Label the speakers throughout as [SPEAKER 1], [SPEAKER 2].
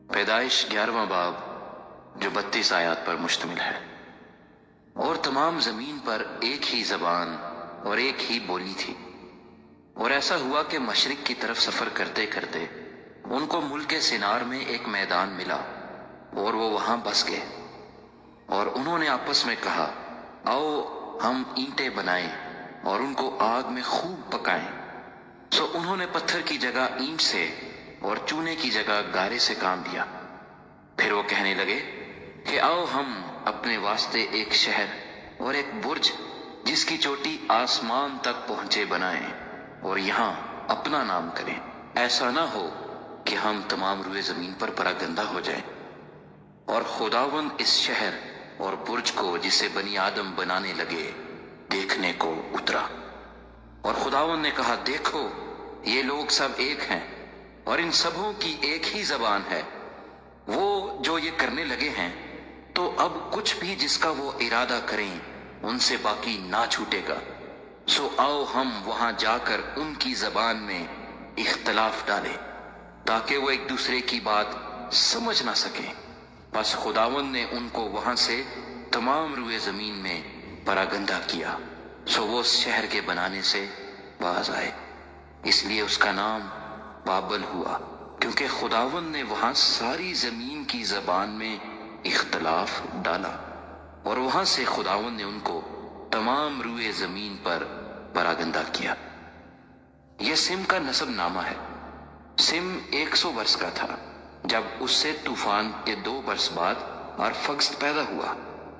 [SPEAKER 1] پیدائش 11واں باب جو 32 آیات پر مشتمل ہے۔ اور تمام زمین پر ایک ہی زبان اور ایک ہی بولی تھی، اور ایسا ہوا کہ مشرق کی طرف سفر کرتے کرتے ان کو ملک سنار میں ایک میدان ملا، اور وہ وہاں بس گئے۔ اور انہوں نے آپس میں کہا، آؤ ہم اینٹیں بنائیں اور ان کو آگ میں خوب پکائیں۔ سو انہوں نے پتھر کی جگہ اینٹ سے اور چونے کی جگہ گارے سے کام لیا۔ پھر وہ کہنے لگے کہ آؤ ہم اپنے واسطے ایک شہر اور ایک برج جس کی چوٹی آسمان تک پہنچے بنائیں، اور یہاں اپنا نام کریں۔ ایسا نہ ہو کہ ہم تمام روئے زمین پر پراگندہ ہو جائیں۔ اور خداوند اس شہر اور برج کو جسے بنی آدم بنانے لگے دیکھنے کو اترا۔ اور خداوند نے کہا، دیکھو یہ لوگ سب ایک ہیں اور ان سبوں کی ایک ہی زبان ہے۔ وہ جو یہ کرنے لگے ہیں تو اب کچھ بھی جس کا وہ ارادہ کریں ان سے باقی نہ چھوٹے گا۔ سو آؤ ہم وہاں جا کر ان کی زبان میں اختلاف ڈالیں تاکہ وہ ایک دوسرے کی بات سمجھ نہ سکیں۔ بس خداوند نے ان کو وہاں سے تمام روئے زمین میں پراگندہ کیا، سو وہ اس شہر کے بنانے سے باز آئے۔ اس لیے اس کا نام بابل ہوا، کیونکہ خداوند نے وہاں ساری زمین کی زبان میں اختلاف ڈالا، اور وہاں سے خداوند نے ان کو تمام روئے زمین پر پراگندہ کیا۔ یہ سم کا نسب نامہ ہے۔ سم 100 برس کا تھا جب اس سے طوفان کے 2 برس بعد ارفکسد پیدا ہوا،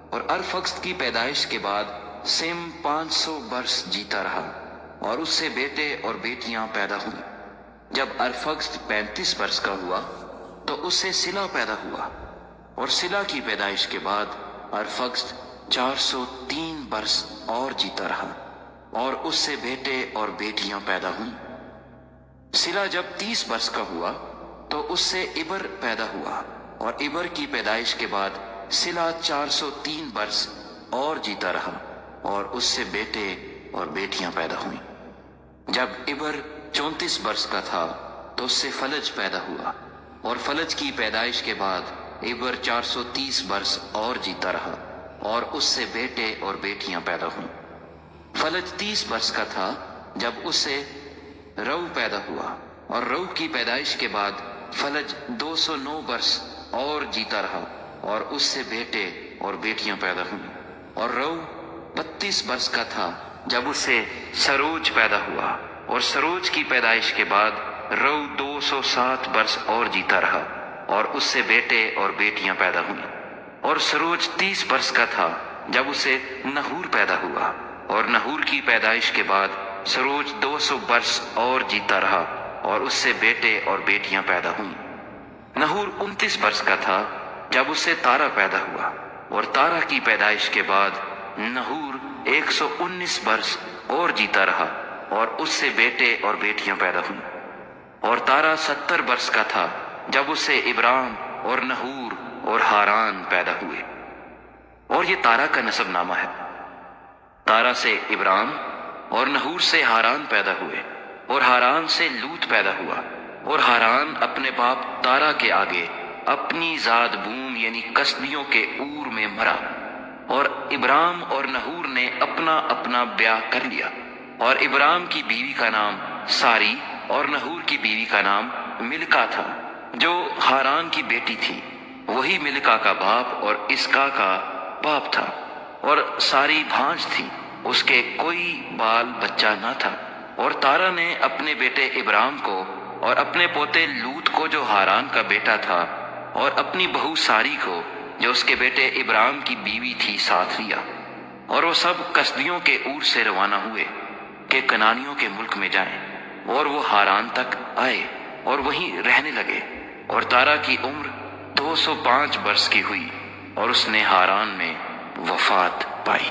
[SPEAKER 1] اور ارفکسد کی پیدائش کے بعد سم 500 برس جیتا رہا، اور اس سے بیٹے اور بیٹیاں پیدا ہوئیں۔ جب ارفکسد 35 برس کا ہوا تو اس سے سلا پیدا ہوا، اور سلا کی پیدائش کے بعد ارفکسد 403 برس اور جیتا رہا، اور اس سے بیٹے اور بیٹیاں پیدا ہوئیں۔ سلا جب 30 برس کا ہوا تو اس سے عبر پیدا ہوا، اور عبر کی پیدائش کے بعد سلا 403 برس اور جیتا رہا، اور اس سے بیٹے اور بیٹیاں پیدا ہوئیں۔ جب عبر 34 برس کا تھا تو اس سے فلج پیدا ہوا، اور فلج کی پیدائش کے بعد عبر 430 برس اور جیتا رہا، اور اس سے بیٹے اور بیٹیاں پیدا ہوئیں۔ فلج 30 برس کا تھا جب اس سے رو پیدا ہوا، اور رو کی پیدائش کے بعد فلج 209 برس اور جیتا رہا، اور اس سے بیٹے اور بیٹیاں پیدا ہوئیں۔ اور رو 32 برس کا تھا جب اس سے سروج پیدا ہوا، اور سروج کی پیدائش کے بعد رو 207 برس اور جیتا رہا، اور اس سے بیٹے اور بیٹیاں پیدا ہوئیں۔ اور سروج 30 برس کا تھا جب اسے نحور پیدا ہوا، اور نحور کی پیدائش کے بعد سروج 200 برس اور جیتا رہا، اور اس سے بیٹے اور بیٹیاں پیدا ہوئیں۔ نحور 29 برس کا تھا جب اس سے تارا پیدا ہوا، اور تارا کی پیدائش کے بعد نحور 119 برس اور جیتا رہا، اور اس سے بیٹے اور بیٹیاں پیدا ہوئیں۔ اور تارا 70 برس کا تھا جب اس سے ابرام اور نحور اور ہاران پیدا ہوئے۔ اور یہ تارا کا نسب نامہ ہے۔ تارا سے ابرام اور نحور سے ہاران پیدا ہوئے، اور ہاران سے لوط پیدا ہوا، اور ہاران اپنے باپ تارا کے آگے اپنی زاد بوم یعنی کسدیوں کے اور میں مرا۔ اور ابرام اور نحور نے اپنا اپنا بیاہ کر لیا، اور ابرام کی بیوی کا نام ساری اور نحور کی بیوی کا نام ملکا تھا جو ہاران کی بیٹی تھی۔ وہی ملکا کا باپ اور اسکا کا باپ تھا، اور ساری بھانج تھی، اس کے کوئی بال بچہ نہ تھا۔ اور تارا نے اپنے بیٹے ابرام کو اور اپنے پوتے لوط کو جو ہاران کا بیٹا تھا، اور اپنی بہو ساری کو جو اس کے بیٹے ابرام کی بیوی تھی ساتھ لیا، اور وہ سب کسدیوں کے اور سے روانہ ہوئے کہ کنانیوں کے ملک میں جائیں، اور وہ ہاران تک آئے اور وہیں رہنے لگے۔ اور تارا کی عمر 205 برس کی ہوئی، اور اس نے ہاران میں وفات پائی۔